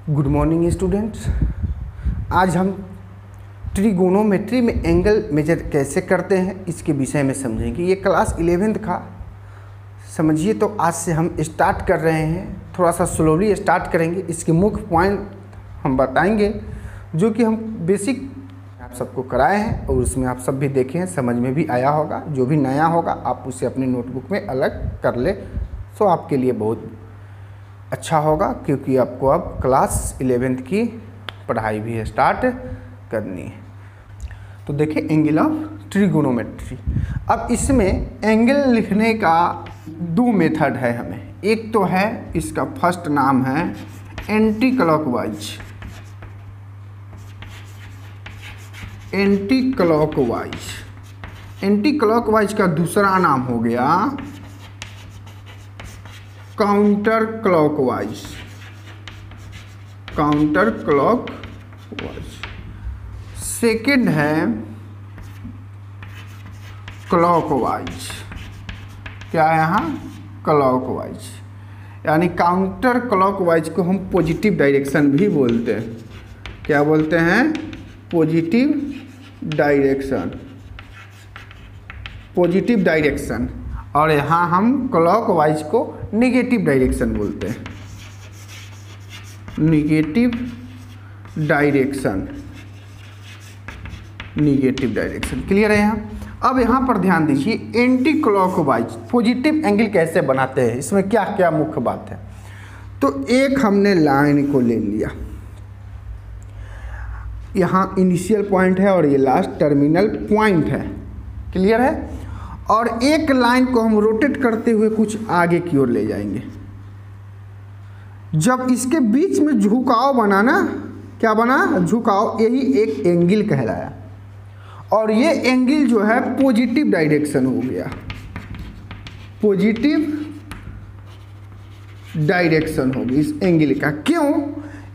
Good morning students. आज हम trigonometry में एंगल मेजर कैसे करते हैं इसके विषय में समझेंगे। ये क्लास 11th का समझिए। तो आज से हम स्टार्ट कर रहे हैं, थोड़ा सा स्लोली स्टार्ट करेंगे। इसके मुख्य पॉइंट हम बताएंगे जो कि हम बेसिक आप सबको कराए हैं और उसमें आप सब भी देखे हैं, समझ में भी आया होगा। जो भी नया होगा आप उसे अपनी नोटबुक में अलग कर ले तो आपके लिए बहुत अच्छा होगा, क्योंकि आपको अब क्लास 11th की पढ़ाई भी स्टार्ट करनी है। तो देखिए एंगल ऑफ ट्रिगोनोमेट्री। अब इसमें एंगल लिखने का दो मेथड है हमें। एक तो है, इसका फर्स्ट नाम है एंटी क्लॉकवाइज। एंटी क्लॉकवाइज का दूसरा नाम हो गया काउंटर क्लॉकवाइज। सेकंड है क्लॉकवाइज। क्या है यहाँ? क्लॉकवाइज। यानी काउंटर क्लॉकवाइज को हम पॉजिटिव डायरेक्शन भी बोलते हैं। क्या बोलते हैं? Positive direction. और यहाँ हम क्लॉकवाइज को निगेटिव डायरेक्शन बोलते हैं। निगेटिव डायरेक्शन क्लियर है यहाँ? अब यहाँ पर ध्यान दीजिए, एंटी क्लॉकवाइज पॉजिटिव एंगल कैसे बनाते हैं, इसमें क्या क्या मुख्य बात है। तो एक हमने लाइन को ले लिया, यहाँ इनिशियल पॉइंट है और ये लास्ट टर्मिनल पॉइंट है। क्लियर है? और एक लाइन को हम रोटेट करते हुए कुछ आगे की ओर ले जाएंगे। जब इसके बीच में झुकाव बना ना, क्या बना? झुकाव, यही एक एंगल कहलाया। और ये एंगल जो है पॉजिटिव डायरेक्शन हो गया। पॉजिटिव डायरेक्शन होगी इस एंगल का। क्यों?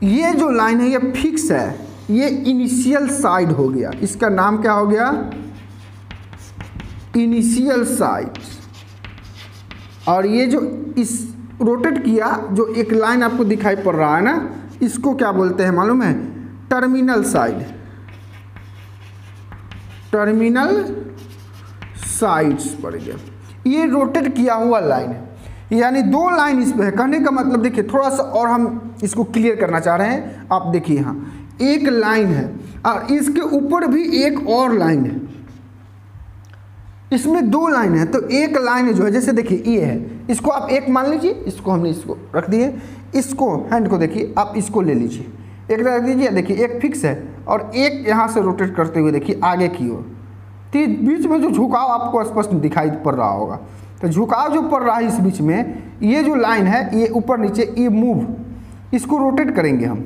ये जो लाइन है ये फिक्स है, ये इनिशियल साइड हो गया। इसका नाम क्या हो गया? Initial side. और ये जो इस रोटेट किया, जो एक लाइन आपको दिखाई पड़ रहा है ना, इसको क्या बोलते हैं मालूम है? Terminal side. टर्मिनल साइड्स पड़ गया। ये रोटेट किया हुआ लाइन है, यानी दो लाइन इसमें है। कहने का मतलब देखिए, थोड़ा सा और हम इसको क्लियर करना चाह रहे हैं। आप देखिए यहाँ एक लाइन है और इसके ऊपर भी एक और लाइन है। इसमें दो लाइन है। तो एक लाइन जो है, जैसे देखिए ये है, इसको आप एक मान लीजिए, इसको हमने इसको रख दिए। इसको हैंड को देखिए, आप इसको ले लीजिए, एक रख दीजिए। देखिए एक फिक्स है और एक यहाँ से रोटेट करते हुए देखिए आगे की ओर। तो बीच में जो झुकाव आपको स्पष्ट दिखाई पड़ रहा होगा। तो झुकाव जो पड़ रहा है इस बीच में, ये जो लाइन है ये ऊपर नीचे ये मूव, इसको रोटेट करेंगे हम।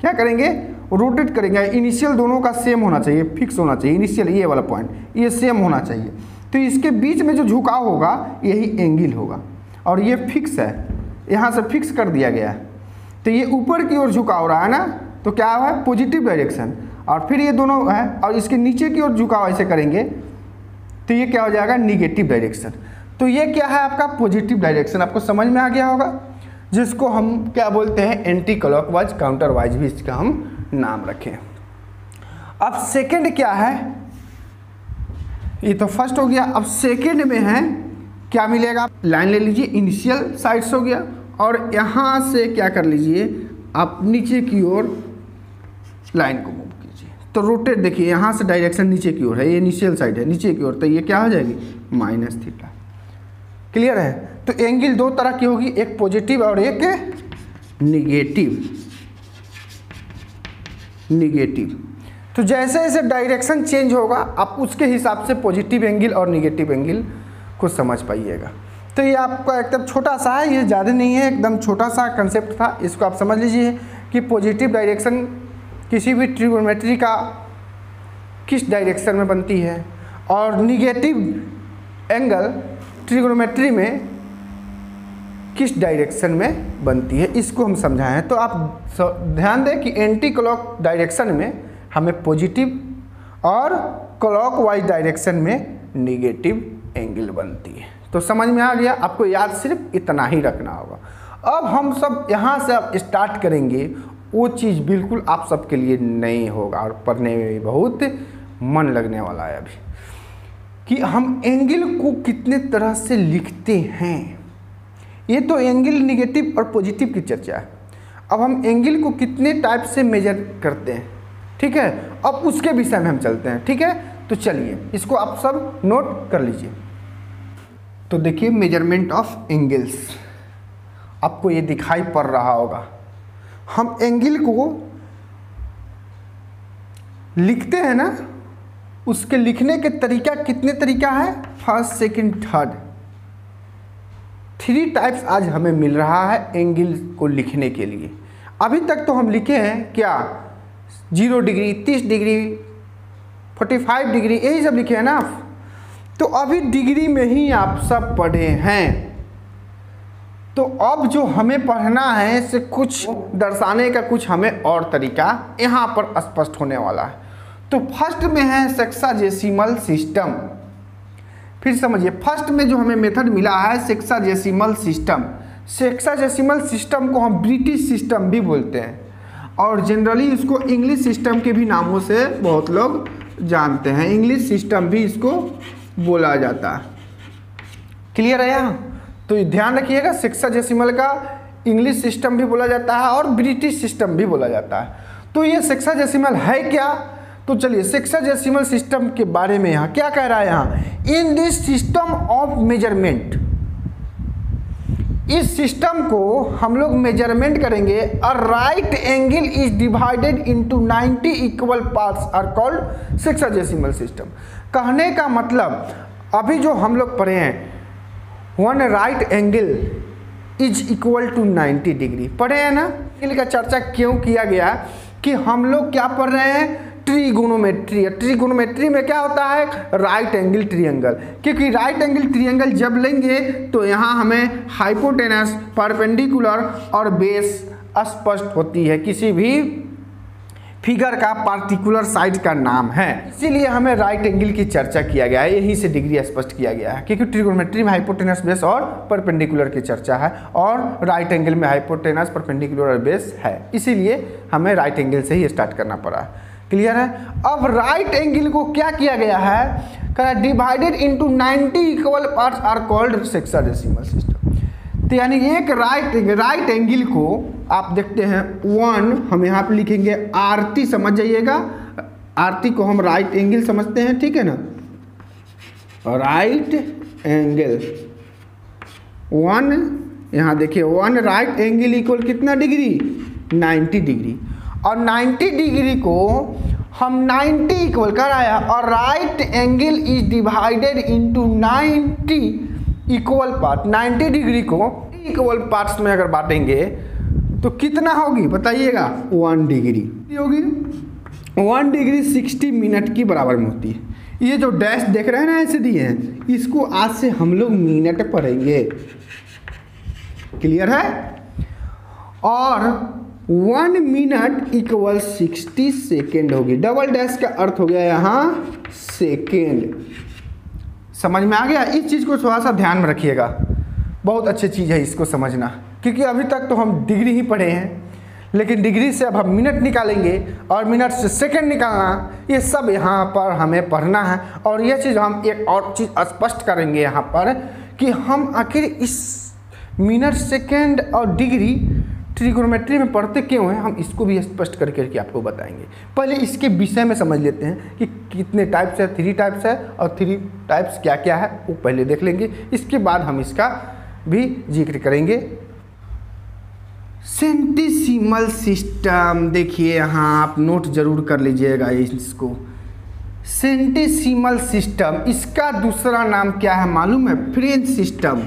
क्या करेंगे? रोटेट करेंगे। इनिशियल दोनों का सेम होना चाहिए, फिक्स होना चाहिए। इनिशियल ये वाला पॉइंट ये सेम होना चाहिए। तो इसके बीच में जो झुकाव होगा यही एंगल होगा। और ये फिक्स है, यहाँ से फिक्स कर दिया गया है। तो ये ऊपर की ओर झुकाव रहा है ना, तो क्या है? Positive direction. और फिर ये दोनों है और इसके नीचे की ओर झुकाव ऐसे करेंगे तो ये क्या हो जाएगा? Negative direction. तो ये क्या है? आपका पॉजिटिव डायरेक्शन। आपको समझ में आ गया होगा, जिसको हम क्या बोलते हैं? एंटी क्लॉकवाइज, काउंटर वाइज भी इसका हम नाम रखें। अब सेकंड क्या है? ये तो फर्स्ट हो गया। अब सेकंड में है, क्या मिलेगा? लाइन ले लीजिए, इनिशियल साइड्स हो गया। और यहाँ से क्या कर लीजिए, आप नीचे की ओर लाइन को मूव कीजिए। तो रोटेट, देखिए यहाँ से डायरेक्शन नीचे की ओर है, ये इनिशियल साइड है नीचे की ओर। तो ये क्या हो जाएगी? -θ। क्लियर है? तो एंगल दो तरह की होगी, एक पॉजिटिव और एक निगेटिव। तो जैसे जैसे डायरेक्शन चेंज होगा आप उसके हिसाब से पॉजिटिव एंगल और निगेटिव एंगल को समझ पाइएगा। तो ये आपका एकदम छोटा सा है, ये ज़्यादा नहीं है, एकदम छोटा सा कंसेप्ट था। इसको आप समझ लीजिए कि पॉजिटिव डायरेक्शन किसी भी ट्रिगोनोमेट्री का किस डायरेक्शन में बनती है और निगेटिव एंगल ट्रिगोनोमेट्री में किस डायरेक्शन में बनती है, इसको हम समझाए हैं। तो आप ध्यान दें कि एंटी क्लॉक डायरेक्शन में हमें पॉजिटिव और क्लॉकवाइज डायरेक्शन में निगेटिव एंगल बनती है। तो समझ में आ गया? आपको याद सिर्फ इतना ही रखना होगा। अब हम सब यहाँ से अब स्टार्ट करेंगे वो चीज़ बिल्कुल आप सबके लिए नहीं होगा और पढ़ने में भी बहुत मन लगने वाला है अभी, कि हम एंगल को कितने तरह से लिखते हैं। ये तो एंगल निगेटिव और पॉजिटिव की चर्चा है। अब हम एंगल को कितने टाइप से मेजर करते हैं, ठीक है, अब उसके विषय में हम चलते हैं, ठीक है। तो चलिए इसको आप सब नोट कर लीजिए। तो देखिए मेजरमेंट ऑफ एंगल्स, आपको ये दिखाई पड़ रहा होगा। हम एंगल को लिखते हैं ना, उसके लिखने के तरीका कितने तरीका है, फर्स्ट सेकंड थर्ड, 3 टाइप्स आज हमें मिल रहा है एंगल को लिखने के लिए। अभी तक तो हम लिखे हैं क्या, 0 डिग्री, 30 डिग्री, 45 डिग्री, यही सब लिखे हैं ना। तो अभी डिग्री में ही आप सब पढ़े हैं। तो अब जो हमें पढ़ना है से कुछ दर्शाने का कुछ हमें और तरीका यहाँ पर स्पष्ट होने वाला है। तो फर्स्ट में है सेक्साजेसिमल सिस्टम। फिर समझिए, फर्स्ट में जो हमें मेथड मिला है सेक्साजेसिमल सिस्टम। सेक्साजेसिमल सिस्टम को हम ब्रिटिश सिस्टम भी बोलते हैं और जनरली इसको इंग्लिश सिस्टम के भी नामों से बहुत लोग जानते हैं। इंग्लिश सिस्टम भी इसको बोला जाता है। क्लियर है यहाँ? तो ध्यान रखिएगा, सेक्साजेसिमल का इंग्लिश सिस्टम भी बोला जाता है और ब्रिटिश सिस्टम भी बोला जाता है। तो ये सेक्साजेसिमल है क्या? तो चलिए सेक्साजेसिमल सिस्टम के बारे में यहाँ क्या कह रहा है। यहाँ in this system of measurement, इस सिस्टम को हम लोग मेजरमेंट करेंगे। A right angle is divided into 90 equal parts are called sexagesimal system. कहने का मतलब अभी जो हम लोग पढ़े हैं, one right angle is equal to 90 degree पढ़े हैं ना। एंगल का चर्चा क्यों किया गया कि हम लोग क्या पढ़ रहे हैं, ट्रिगोनोमेट्री। ट्रिगोनोमेट्री में क्या होता है, राइट एंगल ट्रिएंगल। क्योंकि राइट एंगल ट्रिएंगल जब लेंगे तो यहाँ हमें हाइपोटेनस, परपेंडिकुलर और बेस स्पष्ट होती है। किसी भी फिगर का पार्टिकुलर साइड का नाम है, इसीलिए हमें राइट एंगल की चर्चा किया गया है। यही से डिग्री स्पष्ट किया गया है, क्योंकि ट्रिगोनोमेट्री में हाइपोटेनस, बेस और परपेंडिकुलर की चर्चा है और राइट एंगल में हाइपोटेनस, परपेंडिकुलर और बेस है। इसीलिए हमें राइट एंगल से ही स्टार्ट करना पड़ा। क्लियर है? अब राइट एंगल को क्या किया गया है, divided into 90 equal parts are called sexagesimal system. तो यानी एक राइट एंगल को आप देखते हैं 1, हम यहाँ पे लिखेंगे आरती, समझ जाइएगा। आरती को हम राइट एंगल समझते हैं, ठीक है ना। राइट एंगल 1, यहाँ देखिए 1 राइट एंगल इक्वल कितना डिग्री, 90 डिग्री। और 90 डिग्री को हम 90 इक्वल कराया और right angle is divided into 90 equal part. 90 degree को इक्वल पार्ट्स में अगर बांटेंगे तो कितना होगी बताइएगा, 1 डिग्री होगी। 1 डिग्री 60 मिनट की बराबर में होती है। ये जो डैश देख रहे हैं ना ऐसे दिए हैं, इसको आज से हम लोग मिनट पढ़ेंगे। क्लियर है? और 1 मिनट इक्वल 60 सेकेंड होगी। डबल डैश का अर्थ हो गया यहाँ सेकेंड। समझ में आ गया? इस चीज़ को थोड़ा सा ध्यान में रखिएगा, बहुत अच्छी चीज़ है इसको समझना, क्योंकि अभी तक तो हम डिग्री ही पढ़े हैं, लेकिन डिग्री से अब हम मिनट निकालेंगे और मिनट से सेकंड निकालना, ये सब यहाँ पर हमें पढ़ना है। और यह चीज़ हम एक और चीज़ स्पष्ट करेंगे यहाँ पर कि हम आखिर इस मिनट, सेकंड और डिग्री ट्रिगोनोमेट्री में पढ़ते क्यों हैं, हम इसको भी स्पष्ट करके आपको बताएंगे। पहले इसके विषय में समझ लेते हैं कि कितने टाइप्स है, 3 टाइप्स है और 3 टाइप्स क्या क्या है वो पहले देख लेंगे। इसके बाद हम इसका भी जिक्र करेंगे। सेंटिसिमल सिस्टम, देखिए यहाँ आप नोट जरूर कर लीजिएगा इसको। सेंटिसिमल सिस्टम, इसका दूसरा नाम क्या है मालूम है, फ्रेंच सिस्टम।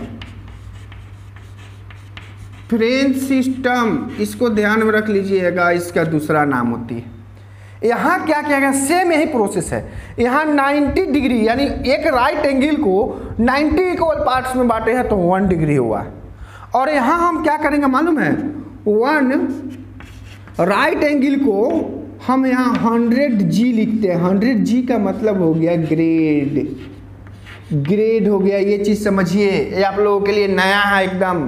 फ्रेंच सिस्टम, इसको ध्यान में रख लीजिएगा, इसका दूसरा नाम होती है। यहाँ क्या किया गया, सेम यही प्रोसेस है। यहाँ 90 डिग्री यानी एक राइट एंगल को 90 इक्वल पार्ट्स में बांटे हैं तो 1 डिग्री हुआ। और यहाँ हम क्या करेंगे मालूम है, 1 राइट एंगल को हम यहाँ 100G लिखते हैं। 100G का मतलब हो गया ग्रेड, ग्रेड हो गया। ये चीज़ समझिए, ये आप लोगों के लिए नया है एकदम।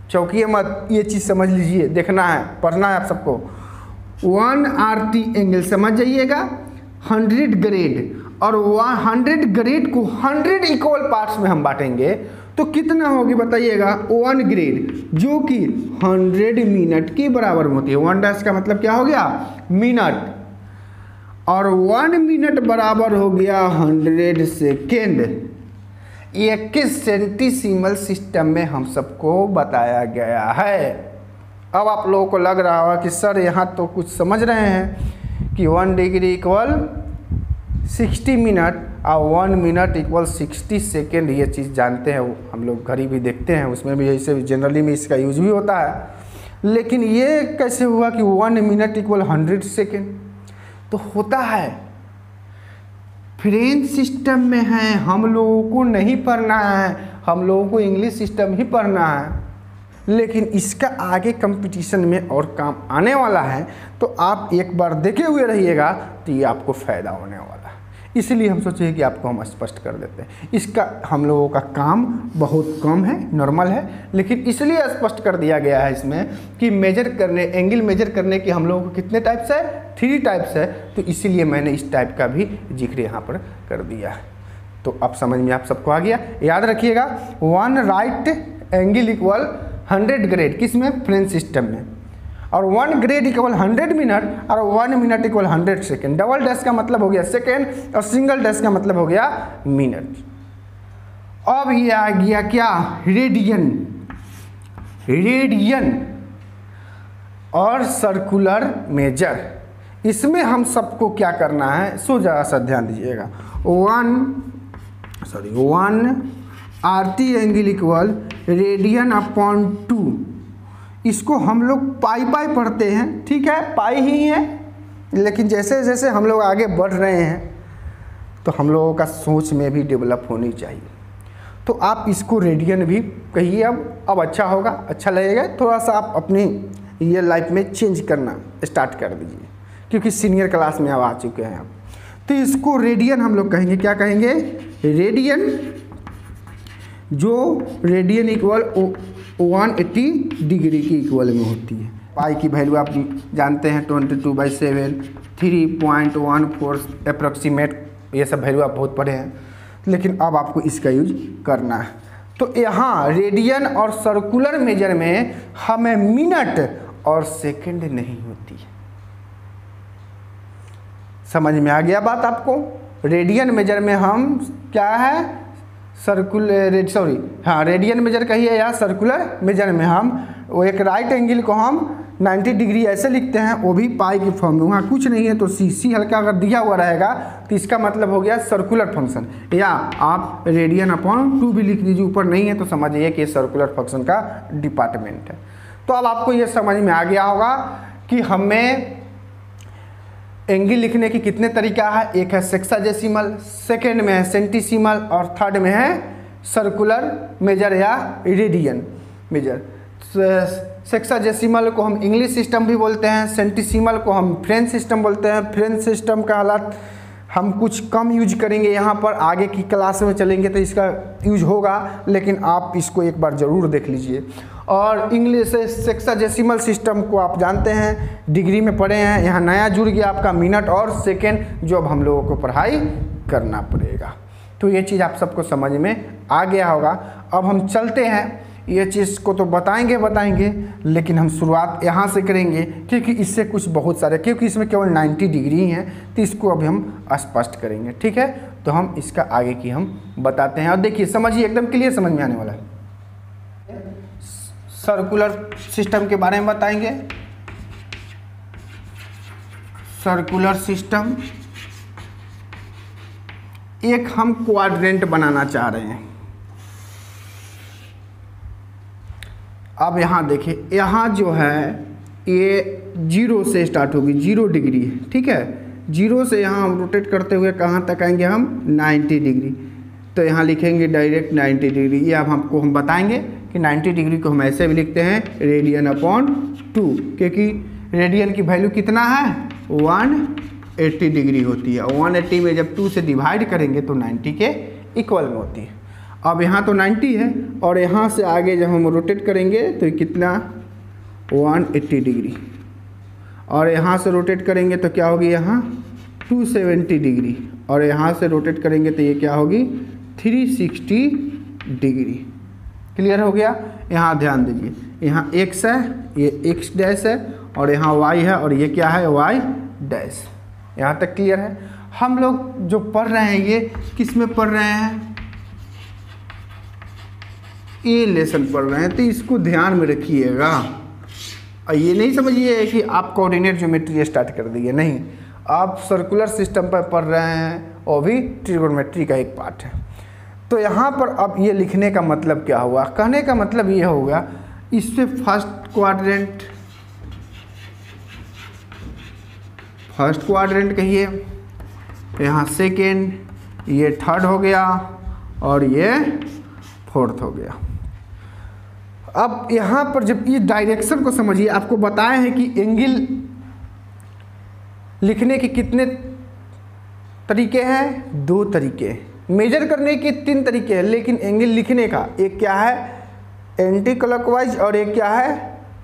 चौंकिए मत, ये चीज़ समझ लीजिए, देखना है, पढ़ना है आप सबको। 1 RT एंगल समझ जाइएगा, 100 ग्रेड, और 100 ग्रेड को 100 इक्वल पार्ट्स में हम बांटेंगे तो कितना होगी बताइएगा, 1 ग्रेड जो कि 100 मिनट के बराबर होती है। 1 डैश का मतलब क्या हो गया, मिनट, और 1 मिनट बराबर हो गया 100 सेकेंड। ये किस सेंटीसीमल सिस्टम में हम सबको बताया गया है। अब आप लोगों को लग रहा होगा कि सर यहाँ तो कुछ समझ रहे हैं कि 1 डिग्री इक्वल 60 मिनट और 1 मिनट इक्वल 60 सेकेंड, ये चीज़ जानते हैं, हम लोग घड़ी भी देखते हैं, उसमें भी ऐसे जनरली में इसका यूज भी होता है। लेकिन ये कैसे हुआ कि 1 मिनट इक्वल 100 सेकेंड, तो होता है फ्रेंच सिस्टम में है, हम लोगों को नहीं पढ़ना है, हम लोगों को इंग्लिश सिस्टम ही पढ़ना है। लेकिन इसका आगे कंपटीशन में और काम आने वाला है, तो आप एक बार देखे हुए रहिएगा तो ये आपको फ़ायदा होने वाला है। इसलिए हम सोचे कि आपको हम स्पष्ट कर देते हैं। इसका हम लोगों का काम बहुत कम है, नॉर्मल है, लेकिन इसलिए स्पष्ट कर दिया गया है इसमें कि मेजर करने, एंगल मेजर करने के हम लोगों को कितने टाइप्स है, 3 टाइप्स है, तो इसीलिए मैंने इस टाइप का भी जिक्र यहाँ पर कर दिया है। तो अब समझ में आप सबको आ गया। याद रखिएगा 1 राइट एंगल इक्वल 100 ग्रेड, किस में, फ्रेंच सिस्टम में, और 1 ग्रेड इक्वल 100 मिनट, और 1 minute equal 100 second. Double dash का मतलब हो गया सेकेंड, और सिंगल डैश का मतलब हो गया मिनट। अब ये आ गया क्या, रेडियन, रेडियन और सर्कुलर मेजर। इसमें हम सबको क्या करना है, सो ज़रा सा ध्यान दीजिएगा। 1 RT angle equal radian upon 2, इसको हम लोग पाई पढ़ते हैं, ठीक है, पाई ही है, लेकिन जैसे जैसे हम लोग आगे बढ़ रहे हैं तो हम लोगों का सोच में भी डेवलप होनी चाहिए। तो आप इसको रेडियन भी कहिए, अब अच्छा होगा, अच्छा लगेगा। थोड़ा सा आप अपनी ये लाइफ में चेंज करना स्टार्ट कर दीजिए, क्योंकि सीनियर क्लास में अब आ चुके हैं आप। तो इसको रेडियन हम लोग कहेंगे, क्या कहेंगे, रेडियन, जो रेडियन इक्वल 180 डिग्री की इक्वल में होती है। पाई की वैल्यू आप जानते हैं 22/7, 3.14 अप्रॉक्सीमेट, ये सब वैल्यू आप बहुत पढ़े हैं, लेकिन अब आपको इसका यूज करना है। तो यहाँ रेडियन और सर्कुलर मेजर में हमें मिनट और सेकंड नहीं होती है। समझ में आ गया बात आपको। रेडियन मेजर में हम क्या है, रेडियन मेजर कहिए या सर्कुलर मेजर में हम वो एक राइट एंगल को हम 90 डिग्री ऐसे लिखते हैं, वो भी पाई की फॉर्म में, वहाँ कुछ नहीं है तो सी हल्का अगर दिया हुआ रहेगा तो इसका मतलब हो गया सर्कुलर फंक्शन, या आप रेडियन अपॉन 2 भी लिख दीजिए, ऊपर नहीं है तो समझिए कि सर्कुलर फंक्शन का डिपार्टमेंट है। तो अब आपको ये समझ में आ गया होगा कि हमें एंगल लिखने की कितने तरीका है। एक है सेक्साडेसिमल, सेकेंड में है सेंटीसीमल, और थर्ड में है सर्कुलर मेजर या रेडियन मेजर। सेक्साडेसिमल को हम इंग्लिश सिस्टम भी बोलते हैं, सेंटीसीमल को हम फ्रेंच सिस्टम बोलते हैं। फ्रेंच सिस्टम का हालात हम कुछ कम यूज करेंगे यहाँ पर, आगे की क्लास में चलेंगे तो इसका यूज होगा, लेकिन आप इसको एक बार ज़रूर देख लीजिए। और इंग्लिश सेक्साडेसिमल सिस्टम को आप जानते हैं, डिग्री में पढ़े हैं, यहाँ नया जुड़ गया आपका मिनट और सेकेंड, जो अब हम लोगों को पढ़ाई करना पड़ेगा। तो ये चीज़ आप सबको समझ में आ गया होगा। अब हम चलते हैं, ये चीज़ को तो बताएंगे, लेकिन हम शुरुआत यहाँ से करेंगे, क्योंकि इससे कुछ बहुत सारे, क्योंकि इसमें केवल 90 डिग्री हैं, तो इसको अभी हम स्पष्ट करेंगे, ठीक है। तो हम इसका आगे की हम बताते हैं, और देखिए समझिए, एकदम क्लियर समझ में आने वाला है। सर्कुलर सिस्टम के बारे में बताएंगे। सर्कुलर सिस्टम, एक हम क्वाड्रेंट बनाना चाह रहे हैं। अब यहाँ देखिए, यहाँ जो है ये 0 से स्टार्ट होगी, 0 डिग्री, ठीक है। 0 से यहाँ हम रोटेट करते हुए कहाँ तक आएंगे हम, 90 डिग्री। तो यहाँ लिखेंगे डायरेक्ट 90 डिग्री। ये अब हम बताएंगे कि 90 डिग्री को हम ऐसे भी लिखते हैं रेडियन अपॉन 2, क्योंकि रेडियन की वैल्यू कितना है, 180 डिग्री होती है। 180 में जब 2 से डिवाइड करेंगे तो 90 के इक्वल में होती है। अब यहाँ तो 90 है और यहाँ से आगे जब हम रोटेट करेंगे तो कितना 180 डिग्री, और यहाँ से रोटेट करेंगे तो क्या होगी यहाँ 270 डिग्री, और यहाँ से रोटेट करेंगे तो ये क्या होगी 360 डिग्री। क्लियर हो गया। यहाँ ध्यान दीजिए, यहाँ x है, ये x डैश है, और यहाँ y है, और ये क्या है y डैश। यहाँ तक क्लियर है। हम लोग जो पढ़ रहे हैं ये किस में पढ़ रहे हैं, ये लेसन पढ़ रहे हैं, तो इसको ध्यान में रखिएगा। और ये नहीं समझिए कि आप कोऑर्डिनेट ज्योमेट्री स्टार्ट कर दिए, नहीं, आप सर्कुलर सिस्टम पर पढ़ रहे हैं और भी ट्रिगोनोमेट्री का एक पार्ट है। तो यहाँ पर अब ये लिखने का मतलब क्या हुआ, कहने का मतलब ये होगा, इससे फर्स्ट क्वाड्रेंट कहिए, यहाँ सेकेंड, ये थर्ड हो गया, और ये फोर्थ हो गया। अब यहाँ पर जब ये डायरेक्शन को समझिए, आपको बताए हैं कि एंगल लिखने के कितने तरीके हैं, 2 तरीके, मेजर करने के 3 तरीके हैं, लेकिन एंगल लिखने का एक क्या है एंटी क्लॉकवाइज और एक क्या है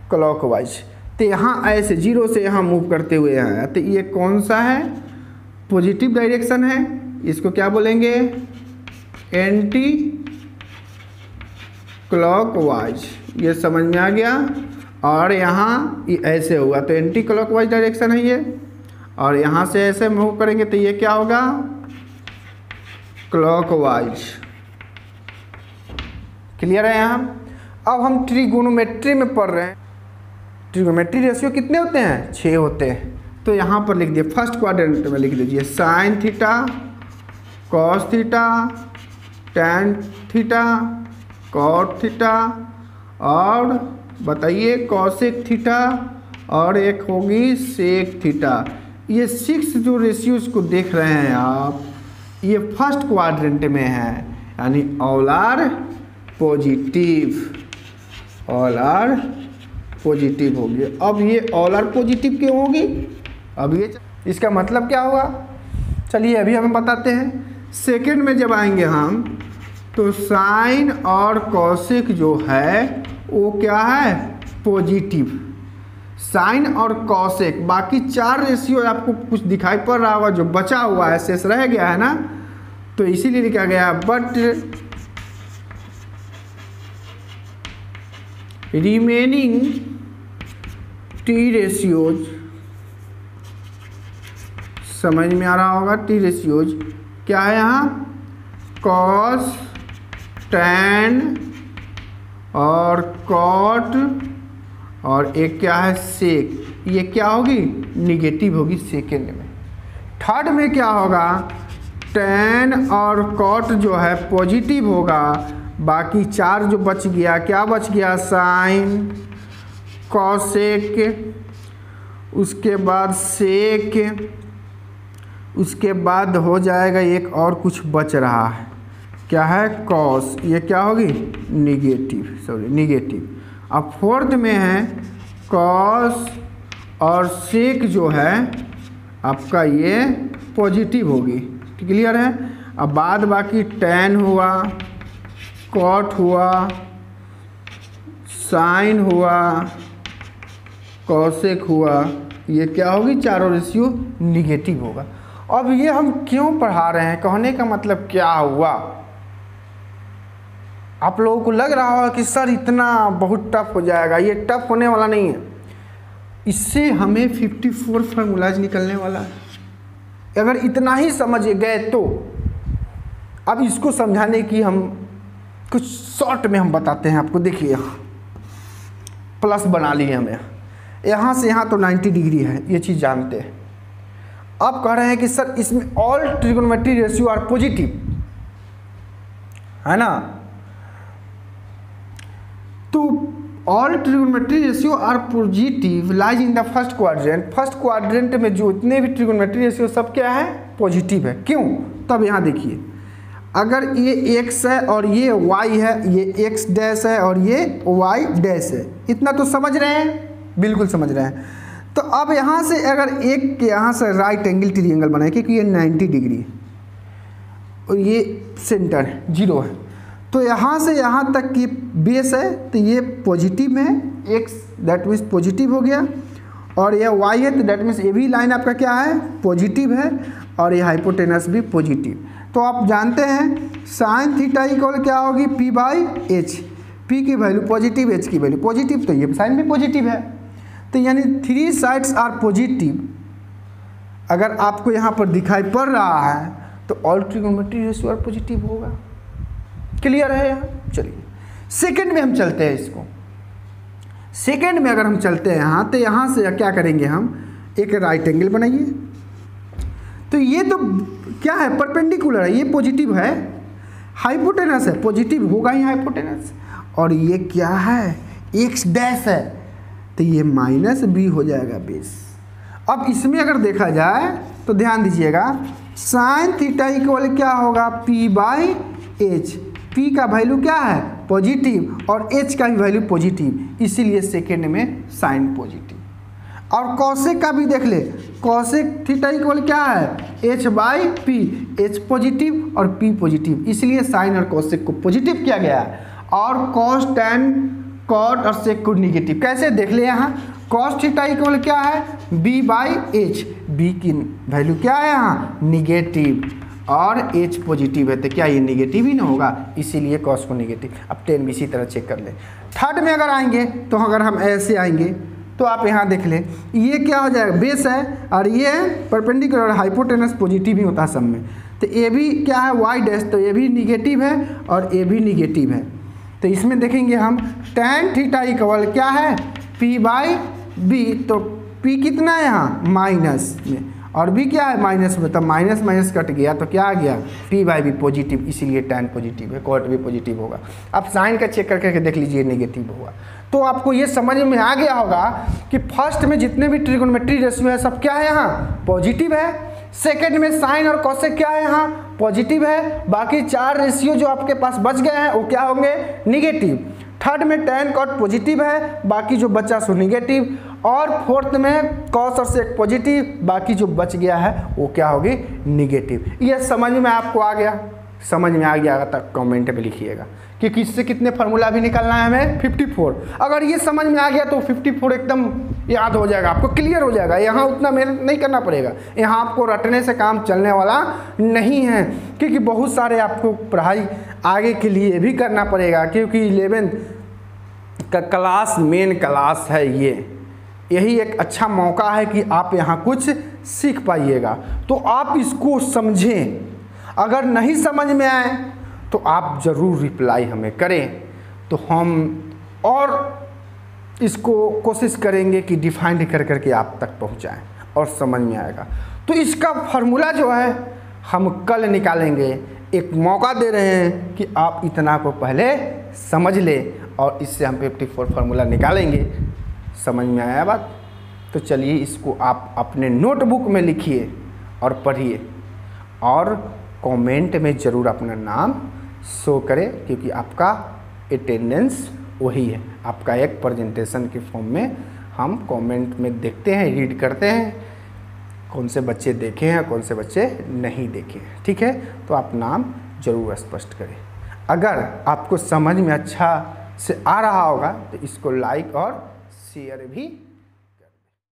क्लॉकवाइज। तो यहाँ ऐसे 0 से यहाँ मूव करते हुए यहाँ, तो ये कौन सा है, पॉजिटिव डायरेक्शन है, इसको क्या बोलेंगे एंटी क्लॉकवाइज। ये समझ में आ गया। और यहाँ ये ऐसे हुआ तो एंटी क्लॉकवाइज डायरेक्शन है ये, और यहाँ से ऐसे मूव करेंगे तो ये क्या होगा क्लॉकवाइज। क्लियर है यहाँ। अब हम ट्रिगोनोमेट्री में पढ़ रहे हैं, ट्रिगोनोमेट्री रेशियो कितने होते हैं 6 होते हैं। तो यहाँ पर लिख दिए फर्स्ट क्वाड्रेंट में लिख दीजिए sine theta, cos theta, tan theta, cot theta, और बताइए कॉसेक थीटा, और एक होगी सेक थीटा। ये 6 जो रेशियोज को देख रहे हैं आप, ये फर्स्ट क्वाड्रेंट में है, यानी all are positive, all are positive होगी। अब ये ऑल आर पॉजिटिव क्यों होगी, अब ये इसका मतलब क्या होगा, चलिए अभी हमें बताते हैं। सेकंड में जब आएंगे हम तो साइन और कॉसेक जो है वो क्या है पॉजिटिव, साइन और कॉसेक। बाकी 4 रेशियो आपको कुछ दिखाई पड़ रहा होगा, जो बचा हुआ है शेष रह गया है ना, तो इसीलिए लिखा गया बट रिमेनिंग टी रेशियोज, समझ में आ रहा होगा टी रेशियोज क्या है यहाँ कॉस, टैन और कॉट, और एक क्या है सेक। ये क्या होगी निगेटिव होगी सेकेंड में। थर्ड में क्या होगा टैन और कॉट जो है पॉजिटिव होगा, बाकी 4 जो बच गया क्या बच गया साइन, कॉसेक, उसके बाद सेक, उसके बाद हो जाएगा एक और कुछ बच रहा है क्या है कॉस, ये क्या होगी निगेटिव, सॉरी निगेटिव। अब फोर्थ में है कॉस और सेक जो है आपका ये पॉजिटिव होगी, क्लियर है। अब बाद बाकी टैन हुआ, कॉट हुआ, साइन हुआ, कॉसेक हुआ, ये क्या होगी चारों रेशियो निगेटिव होगा। अब ये हम क्यों पढ़ा रहे हैं, कहने का मतलब क्या हुआ, आप लोगों को लग रहा होगा कि सर इतना बहुत टफ हो जाएगा, ये टफ होने वाला नहीं है। इससे हमें 54 फार्मूलाज निकलने वाला है, अगर इतना ही समझ गए तो। अब इसको समझाने की हम कुछ शॉर्ट में हम बताते हैं आपको। देखिए यहाँ प्लस बना लिए हमें, यहाँ से यहाँ तो 90 डिग्री है, ये चीज़ जानते हैं। अब कह रहे हैं कि सर इसमें all trigonometry ratio are positive, है ना, तो all trigonometry ratio are positive lies in the first quadrant. First quadrant में जो इतने भी ट्रिगोनोमेट्री रेशियो सब क्या है पॉजिटिव है। क्यों, तब यहाँ देखिए अगर ये x है और ये y है, ये x डैश है और ये y डैश है, इतना तो समझ रहे हैं, बिल्कुल समझ रहे हैं। तो अब यहाँ से अगर एक यहाँ से राइट एंगल ट्रायंगल बनाए, क्योंकि ये 90 डिग्री और ये सेंटर 0 है, तो यहाँ से यहाँ तक की बेस है, तो ये पॉजिटिव है, x दैट मीन्स पॉजिटिव हो गया, और यह y है तो दैट मीन्स ये भी लाइन आपका क्या है, पॉजिटिव है, और ये हाइपोटेनस भी पॉजिटिव। तो आप जानते हैं साइन थीटा इक्वल क्या होगी, p/h, p की वैल्यू पॉजिटिव, h की वैल्यू पॉजिटिव, तो ये साइन भी पॉजिटिव है। तो यानी 3 साइड्स आर पॉजिटिव अगर आपको यहाँ पर दिखाई पड़ रहा है तो all trigonometry ratio are positive होगा। क्लियर है यहाँ? चलिए सेकंड में हम चलते हैं। इसको सेकंड में अगर हम चलते हैं यहाँ, तो यहाँ से क्या करेंगे, हम एक राइट एंगल बनाइए। तो ये तो क्या है, परपेंडिकुलर है, ये पॉजिटिव है, हाइपोटेनस है, पॉजिटिव होगा ही हाइपोटेनस, और ये क्या है, एक्स डैश है, तो ये माइनस बी हो जाएगा बेस। अब इसमें अगर देखा जाए तो ध्यान दीजिएगा, साइन थीटा इक्वल क्या होगा, p/h, p का वैल्यू क्या है, पॉजिटिव, और h का भी वैल्यू पॉजिटिव, इसीलिए सेकेंड में साइन पॉजिटिव। और कॉसेक का भी देख ले, कॉसेक थीटा इक्वल क्या है, h/p, h पॉजिटिव और p पॉजिटिव, इसलिए साइन और कॉसेक को पॉजिटिव किया गया है। और कॉस, टैन, कॉट और सेक को निगेटिव। कैसे देख ले, यहाँ कॉस थीटा इक्वल क्या है, b/h, b की वैल्यू क्या है यहाँ, निगेटिव, और h पॉजिटिव है, तो क्या ये निगेटिव ही ना होगा, इसीलिए कॉस को निगेटिव। अब टेन भी इसी तरह चेक कर ले। थर्ड में अगर आएंगे तो अगर हम ऐसे आएंगे तो आप यहाँ देख ले, ये क्या हो जाएगा, बेस है, और ये परपेंडिकुलर, हाइपोटेनस पॉजिटिव ही होता है सब में, तो ये भी क्या है, y डैश, तो ये भी निगेटिव है और ये भी निगेटिव है। तो इसमें देखेंगे हम tan थीटा इक्वल क्या है, p/b, तो p कितना है यहाँ, माइनस में, और b क्या है, माइनस में, तो माइनस माइनस कट गया तो क्या आ गया, p/b पॉजिटिव, इसीलिए tan पॉजिटिव है, cot भी पॉजिटिव होगा। अब साइन का चेक करके देख लीजिए, नेगेटिव होगा। तो आपको ये समझ में आ गया होगा कि फर्स्ट में जितने भी ट्रिगोनोमेट्री रेशियो है सब क्या है, यहाँ पॉजिटिव है। सेकंड में साइन और कॉसेक क्या है, यहाँ पॉजिटिव है। बाकी 4 रेशियो जो आपके पास बच गए हैं वो क्या होंगे, निगेटिव। थर्ड में टैन कॉट पॉजिटिव है, बाकी जो बचा सो निगेटिव। और फोर्थ में कॉस और सेक पॉजिटिव, बाकी जो बच गया है वो क्या होगी, निगेटिव। ये समझ में आपको आ गया? समझ में आ गया तक कमेंट में लिखिएगा कि किससे कितने फार्मूला भी निकालना है हमें, 54। अगर ये समझ में आ गया तो 54 एकदम याद हो जाएगा, आपको क्लियर हो जाएगा। यहाँ उतना मेहनत नहीं करना पड़ेगा, यहाँ आपको रटने से काम चलने वाला नहीं है, क्योंकि बहुत सारे आपको पढ़ाई आगे के लिए भी करना पड़ेगा, क्योंकि 11th का क्लास मेन क्लास है ये। यही एक अच्छा मौका है कि आप यहाँ कुछ सीख पाइएगा। तो आप इसको समझें, अगर नहीं समझ में आए तो आप ज़रूर रिप्लाई हमें करें, तो हम और इसको कोशिश करेंगे कि डिफाइंड कर करके आप तक पहुंचाएं और समझ में आएगा। तो इसका फार्मूला जो है हम कल निकालेंगे। एक मौका दे रहे हैं कि आप इतना को पहले समझ ले, और इससे हम 54 फार्मूला निकालेंगे। समझ में आया बात? तो चलिए इसको आप अपने नोटबुक में लिखिए और पढ़िए, और कमेंट में ज़रूर अपना नाम शो करें, क्योंकि आपका अटेंडेंस वही है। आपका एक प्रेजेंटेशन के फॉर्म में हम कमेंट में देखते हैं, रीड करते हैं, कौन से बच्चे देखे हैं, कौन से बच्चे नहीं देखे हैं। ठीक है, तो आप नाम ज़रूर स्पष्ट करें। अगर आपको समझ में अच्छा से आ रहा होगा तो इसको लाइक और शेयर भी